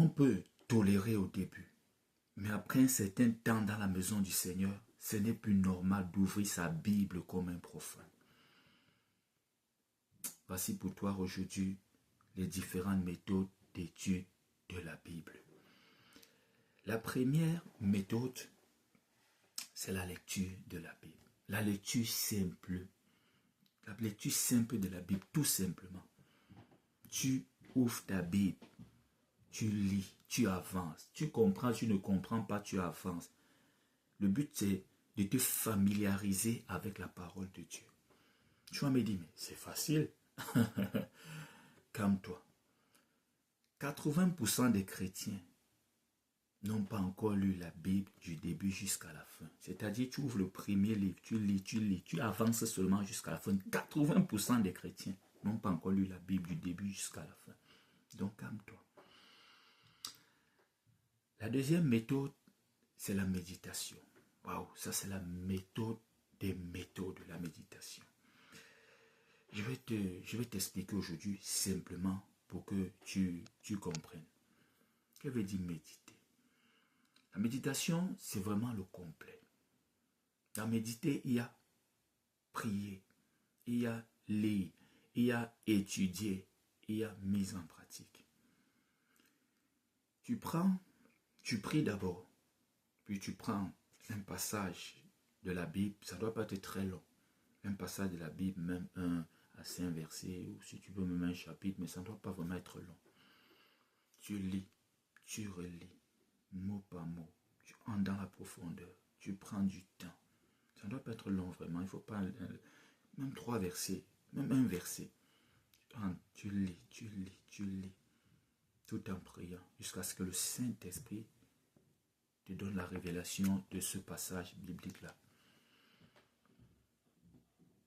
On peut tolérer au début, mais après un certain temps dans la maison du Seigneur, ce n'est plus normal d'ouvrir sa Bible comme un profane. Voici pour toi aujourd'hui les différentes méthodes d'étude de la Bible. La première méthode, c'est la lecture de la Bible. La lecture simple. La lecture simple de la Bible, tout simplement. Tu ouvres ta Bible, tu lis, tu avances. Tu comprends, tu ne comprends pas, tu avances. Le but, c'est de te familiariser avec la parole de Dieu. Tu vas me dire, mais c'est facile. Calme-toi. 80% des chrétiens n'ont pas encore lu la Bible du début jusqu'à la fin. C'est-à-dire, tu ouvres le premier livre, tu lis, tu avances seulement jusqu'à la fin. 80% des chrétiens n'ont pas encore lu la Bible du début jusqu'à la fin. Donc, calme-toi. La deuxième méthode, c'est la méditation. Waouh, ça c'est la méthode des méthodes de la méditation. Je vais t'expliquer aujourd'hui simplement pour que tu comprennes. Que veut dire méditer? La méditation, c'est vraiment le complet. Dans méditer, il y a prier, il y a lire, il y a étudier, il y a mise en pratique. Tu pries d'abord, puis tu prends un passage de la Bible, ça ne doit pas être très long. Un passage de la Bible, même un à 5 versets, ou si tu veux même un chapitre, mais ça ne doit pas vraiment être long. Tu lis, tu relis, mot par mot, tu entres dans la profondeur, tu prends du temps. Ça ne doit pas être long vraiment, il ne faut pas, même 3 versets, même un verset. Tu lis, tout en priant, jusqu'à ce que le Saint-Esprit te donne la révélation de ce passage biblique-là.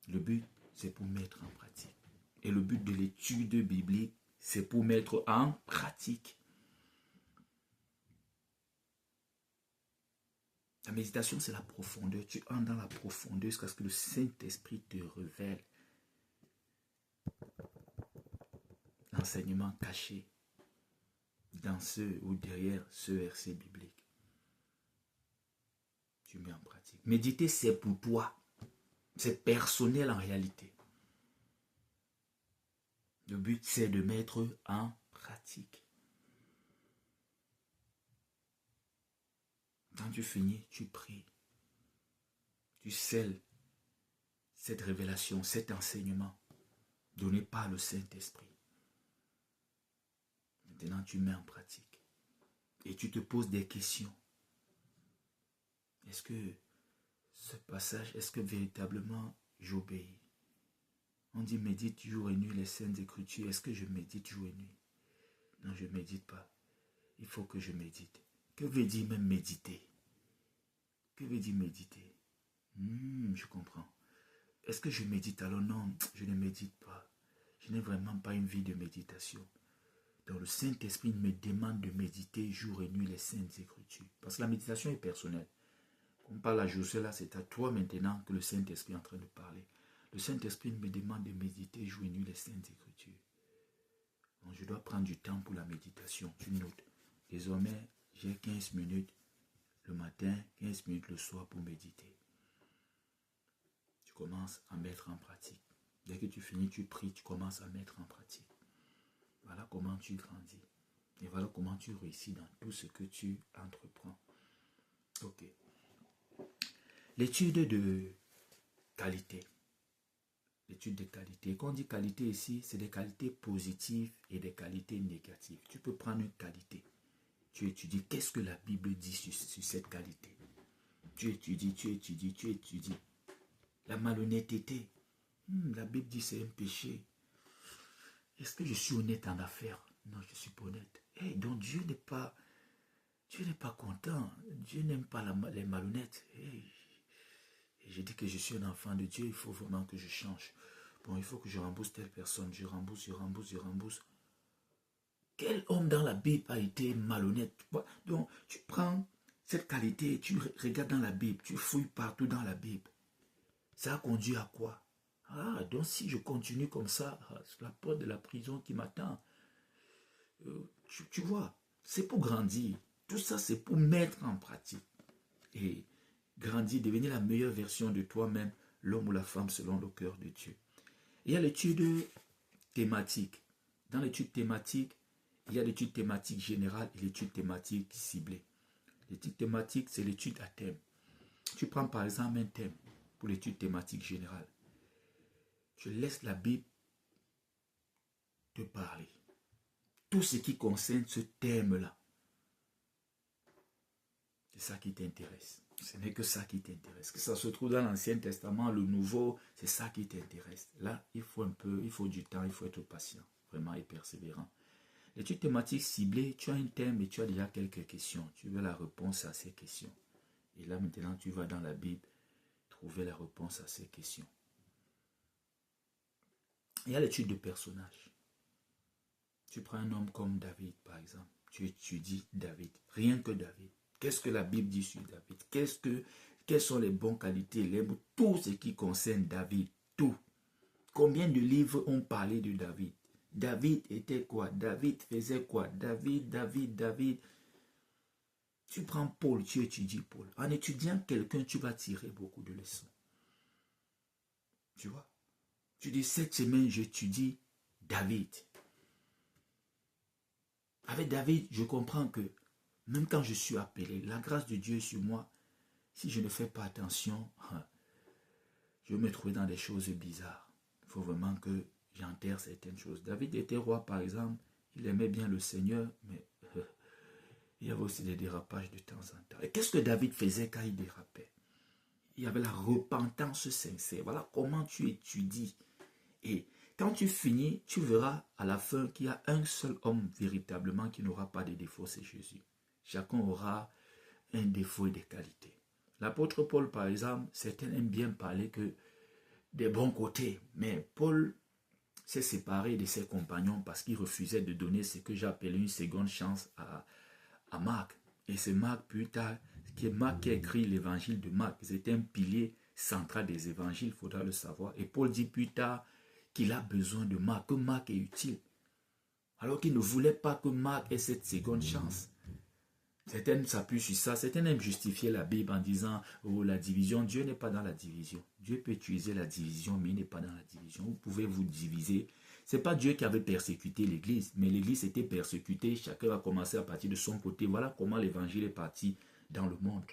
Le but, c'est pour mettre en pratique. Et le but de l'étude biblique, c'est pour mettre en pratique. La méditation, c'est la profondeur. Tu entres dans la profondeur jusqu'à ce que le Saint-Esprit te révèle l'enseignement caché dans ce ou derrière ce verset biblique. Tu mets en pratique. Méditer, c'est pour toi. C'est personnel en réalité. Le but, c'est de mettre en pratique. Quand tu finis, tu pries. Tu scelles cette révélation, cet enseignement donné par le Saint-Esprit. Maintenant, tu mets en pratique. Et tu te poses des questions. Est-ce que ce passage, est-ce que véritablement j'obéis? On dit médite jour et nuit les saintes écritures. Est-ce que je médite jour et nuit? Non, je ne médite pas. Il faut que je médite. Que veut dire même méditer? Que veut dire méditer? Je comprends. Est-ce que je médite? Alors non, je ne médite pas. Je n'ai vraiment pas une vie de méditation. Donc le Saint-Esprit me demande de méditer jour et nuit les saintes écritures. Parce que la méditation est personnelle. On parle à Josué là, c'est à toi maintenant que le Saint-Esprit est en train de parler. Le Saint-Esprit me demande de méditer jour et nuit les saintes écritures. Donc je dois prendre du temps pour la méditation. Tu notes. Désormais, j'ai 15 minutes le matin, 15 minutes le soir pour méditer. Tu commences à mettre en pratique. Dès que tu finis, tu pries, tu commences à mettre en pratique. Voilà comment tu grandis. Et voilà comment tu réussis dans tout ce que tu entreprends. Ok. L'étude de qualité. L'étude de qualité. Quand on dit qualité ici, c'est des qualités positives et des qualités négatives. Tu peux prendre une qualité. Tu étudies. Qu'est-ce que la Bible dit sur cette qualité? Tu étudies. La malhonnêteté. La Bible dit c'est un péché. Est-ce que je suis honnête en affaires? Non, je ne suis pas honnête. Donc Dieu n'est pas content. Dieu n'aime pas les malhonnêtes. Et je dis que je suis un enfant de Dieu. Il faut vraiment que je change. Bon, il faut que je rembourse telle personne. Je rembourse. Quel homme dans la Bible a été malhonnête? Donc, tu prends cette qualité, tu regardes dans la Bible, tu fouilles partout dans la Bible. Ça a conduit à quoi? Donc si je continue comme ça, c'est la porte de la prison qui m'attend. Tu vois, C'est pour grandir. Tout ça, c'est pour mettre en pratique. Et grandir, devenir la meilleure version de toi-même, l'homme ou la femme selon le cœur de Dieu. Il y a l'étude thématique. Dans l'étude thématique, il y a l'étude thématique générale et l'étude thématique ciblée. L'étude thématique, c'est l'étude à thème. Tu prends par exemple un thème pour l'étude thématique générale. Tu laisses la Bible te parler. Tout ce qui concerne ce thème-là, c'est ça qui t'intéresse. Ce n'est que ça qui t'intéresse. Que ça se trouve dans l'Ancien Testament, le Nouveau, c'est ça qui t'intéresse. Là, il faut du temps, il faut être patient, vraiment et persévérant. L'étude thématique ciblée, tu as un thème et tu as déjà quelques questions. Tu veux la réponse à ces questions. Et là, maintenant, tu vas dans la Bible trouver la réponse à ces questions. Il y a l'étude de personnages. Tu prends un homme comme David, par exemple. Tu étudies David. Rien que David. Qu'est-ce que la Bible dit sur David? Quelles sont les bonnes qualités, tout ce qui concerne David. Tout. Combien de livres ont parlé de David? David était quoi? David faisait quoi? David. Tu prends Paul, tu étudies Paul. En étudiant quelqu'un, tu vas tirer beaucoup de leçons. Tu vois? Tu dis, cette semaine, j'étudie David. Avec David, je comprends que même quand je suis appelé, la grâce de Dieu est sur moi. Si je ne fais pas attention, je vais me trouver dans des choses bizarres. Il faut vraiment que j'enterre certaines choses. David était roi, par exemple. Il aimait bien le Seigneur, mais il y avait aussi des dérapages de temps en temps. Et qu'est-ce que David faisait quand il dérapait? Il y avait la repentance sincère. Voilà comment tu étudies. Et quand tu finis, tu verras à la fin qu'il y a un seul homme véritablement qui n'aura pas de défauts, c'est Jésus. Chacun aura un défaut et des qualités. L'apôtre Paul, par exemple, certains aiment bien parler que des bons côtés. Mais Paul s'est séparé de ses compagnons parce qu'il refusait de donner ce que j'appelais une seconde chance à Marc. Et c'est Marc plus tard, qui est Marc qui a écrit l'évangile de Marc. C'était un pilier central des évangiles, il faudra le savoir. Et Paul dit plus tard qu'il a besoin de Marc, que Marc est utile. Alors qu'il ne voulait pas que Marc ait cette seconde chance. Certains s'appuient sur ça, certains aiment justifier la Bible en disant « Oh, la division, Dieu n'est pas dans la division. Dieu peut utiliser la division, mais il n'est pas dans la division. Vous pouvez vous diviser. » Ce n'est pas Dieu qui avait persécuté l'Église, mais l'Église était persécutée. Chacun a commencé à partir de son côté. Voilà comment l'Évangile est parti dans le monde.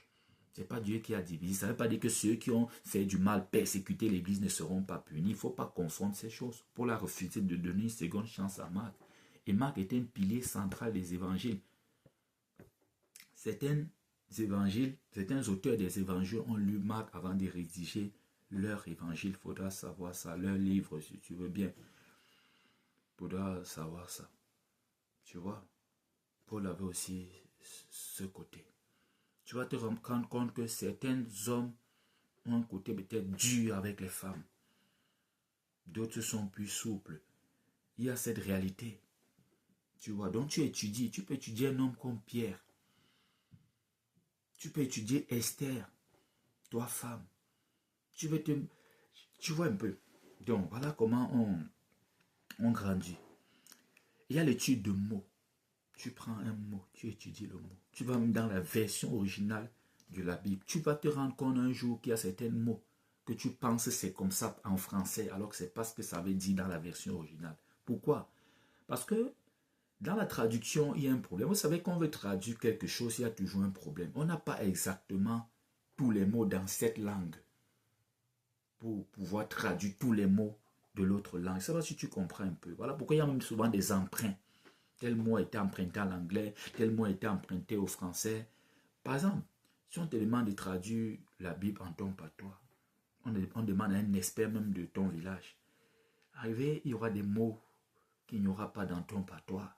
Ce n'est pas Dieu qui a divisé. Ça ne veut pas dire que ceux qui ont fait du mal, persécuté l'Église ne seront pas punis. Il ne faut pas confondre ces choses. Paul a refusé de donner une seconde chance à Marc. Et Marc était un pilier central des évangiles. Certains auteurs des évangiles ont lu Marc avant de rédiger leur évangile. Il faudra savoir ça. Leur livre, si tu veux bien. Il faudra savoir ça. Tu vois, Paul avait aussi ce côté. Tu vas te rendre compte que certains hommes ont un côté peut-être dur avec les femmes. D'autres sont plus souples. Il y a cette réalité. Tu vois, donc tu peux étudier un homme comme Pierre. Tu peux étudier Esther, toi femme. Tu vois un peu. Donc, voilà comment on grandit. Il y a l'étude de mots. Tu prends un mot, tu étudies le mot. Tu vas dans la version originale de la Bible. Tu vas te rendre compte un jour qu'il y a certains mots que tu penses c'est comme ça en français, alors que ce n'est pas ce que ça veut dire dans la version originale. Pourquoi? Parce que dans la traduction, il y a un problème. Vous savez, quand on veut traduire quelque chose, il y a toujours un problème. On n'a pas exactement tous les mots dans cette langue pour pouvoir traduire tous les mots de l'autre langue. Ça va si tu comprends un peu. Voilà pourquoi il y a même souvent des emprunts. Tel mot a été emprunté à l'anglais, tel mot a été emprunté au français. Par exemple, si on te demande de traduire la Bible en ton patois, on demande à un expert même de ton village. Arrivé, il y aura des mots qu'il n'y aura pas dans ton patois.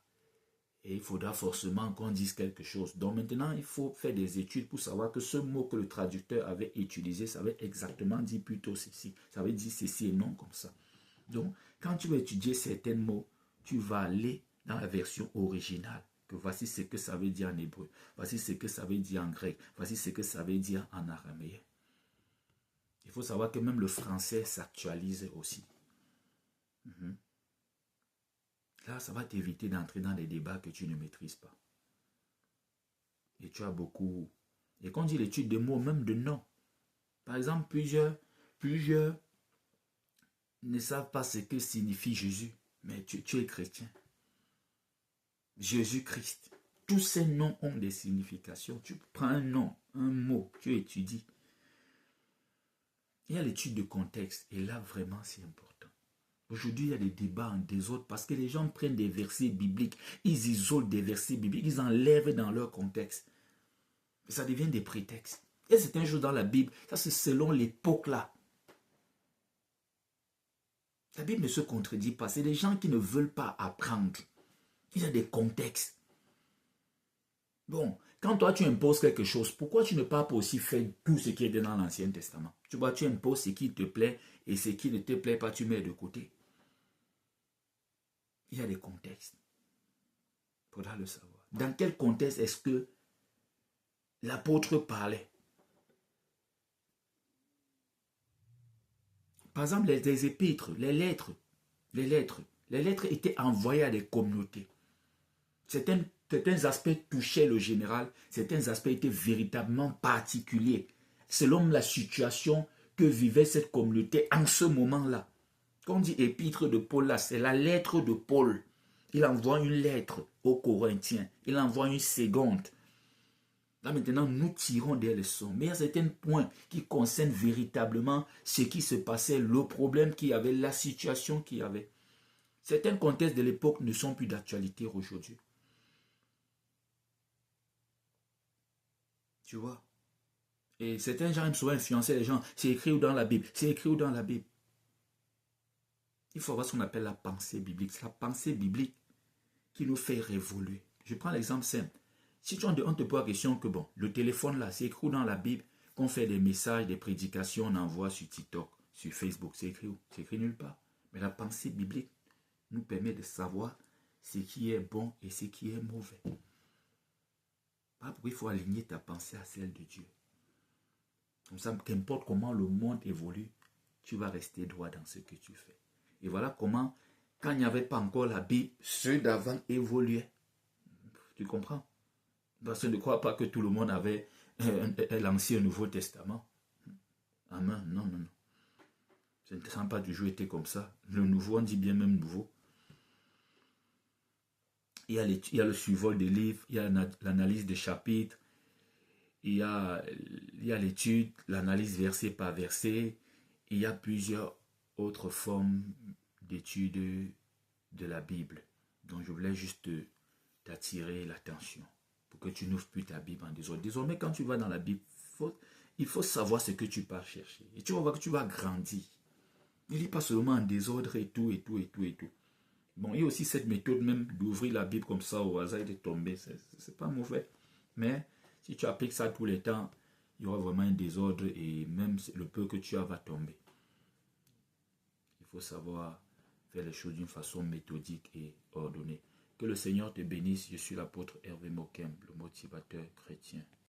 Et il faudra forcément qu'on dise quelque chose. Donc maintenant, il faut faire des études pour savoir que ce mot que le traducteur avait utilisé, ça veut exactement dire plutôt ceci. Ça veut dire ceci et non comme ça. Donc, quand tu vas étudier certains mots, tu vas aller dans la version originale. Que voici ce que ça veut dire en hébreu. Voici ce que ça veut dire en grec. Voici ce que ça veut dire en araméen. Il faut savoir que même le français s'actualise aussi. Là, ça va t'éviter d'entrer dans des débats que tu ne maîtrises pas. Et tu as beaucoup... Et quand on dit l'étude des mots, même de noms. Par exemple, plusieurs ne savent pas ce que signifie Jésus. Mais tu es chrétien. Jésus-Christ. Tous ces noms ont des significations. Tu prends un nom, un mot, tu étudies. Il y a l'étude de contexte. Et là, vraiment, c'est important. Aujourd'hui, il y a des débats en désordre parce que les gens prennent des versets bibliques. Ils isolent des versets bibliques. Ils enlèvent dans leur contexte. Et ça devient des prétextes. Et c'est un jour dans la Bible. Ça, c'est selon l'époque là. La Bible ne se contredit pas. C'est des gens qui ne veulent pas apprendre. Il y a des contextes. Bon, quand toi tu imposes quelque chose, pourquoi tu ne peux pas aussi faire tout ce qui est dans l'Ancien Testament? Tu vois, tu imposes ce qui te plaît et ce qui ne te plaît pas, tu mets de côté. Il y a des contextes. Il faudra le savoir. Dans quel contexte est-ce que l'apôtre parlait? Par exemple, les épîtres, les lettres étaient envoyées à des communautés. Certains aspects touchaient le général, certains aspects étaient véritablement particuliers, selon la situation que vivait cette communauté en ce moment-là. Quand on dit épître de Paul, là, c'est la lettre de Paul. Il envoie une lettre aux Corinthiens, il envoie une seconde. Là maintenant, nous tirons des leçons. Mais il y a certains points qui concernent véritablement ce qui se passait, le problème qu'il y avait, la situation qu'il y avait. Certains contextes de l'époque ne sont plus d'actualité aujourd'hui. Tu vois? Et certains gens aiment souvent influencer les gens. C'est écrit où dans la Bible? C'est écrit où dans la Bible? Il faut avoir ce qu'on appelle la pensée biblique. C'est la pensée biblique qui nous fait révoluer. Je prends l'exemple simple. Si on te pose la question que bon, le téléphone là, c'est écrit dans la Bible, qu'on fait des messages, des prédications, on envoie sur TikTok, sur Facebook, c'est écrit où? C'est écrit nulle part. Mais la pensée biblique nous permet de savoir ce qui est bon et ce qui est mauvais. Pas pourquoi il faut aligner ta pensée à celle de Dieu. Comme ça, qu'importe comment le monde évolue, tu vas rester droit dans ce que tu fais. Et voilà comment, quand il n'y avait pas encore la Bible, ceux d'avant évoluaient. Tu comprends? Parce que ne crois pas que tout le monde avait l'Ancien et le Nouveau Testament. Amen. Non, non, non. Ça n'a pas toujours été comme ça. Le Nouveau, on dit bien même Nouveau. Il y a le survol des livres, il y a l'analyse des chapitres, il y a l'étude, l'analyse verset par verset. Il y a plusieurs autres formes d'étude de la Bible. Donc je voulais juste t'attirer l'attention pour que tu n'ouvres plus ta Bible en désordre. Désormais, quand tu vas dans la Bible, il faut savoir ce que tu pars chercher. Et tu vas voir que tu vas grandir. Ne lis pas seulement en désordre et tout, et tout, et tout, et tout. Bon, il y a aussi cette méthode même d'ouvrir la Bible comme ça au hasard et de tomber. C'est pas mauvais. Mais si tu appliques ça tous les temps, il y aura vraiment un désordre et même le peu que tu as va tomber. Il faut savoir faire les choses d'une façon méthodique et ordonnée. Que le Seigneur te bénisse. Je suis l'apôtre Hervé Mokem, le motivateur chrétien.